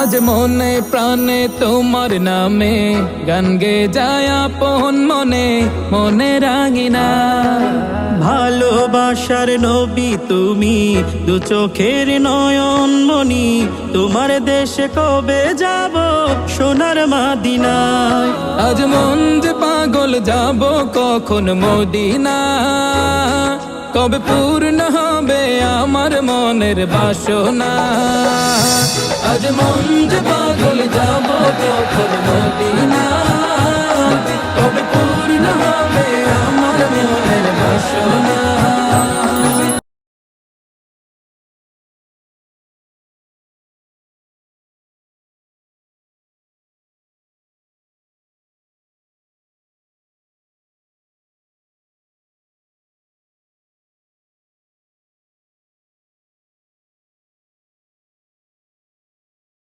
আজ মনে প্রাণে তোমার নামে গান গে যায় আপন মনে মনে রাঙিনা। ভালোবাসার নবী তুমি, দু চোখের নয়ন মনি, তোমার দেশে কবে যাব সোনার মদিনায়। আজ মন যে পাগল যাব কখন মদিনা, কবে পূর্ণ হবে আমার মনের বাসনা। আজ মন যে পাগল যাব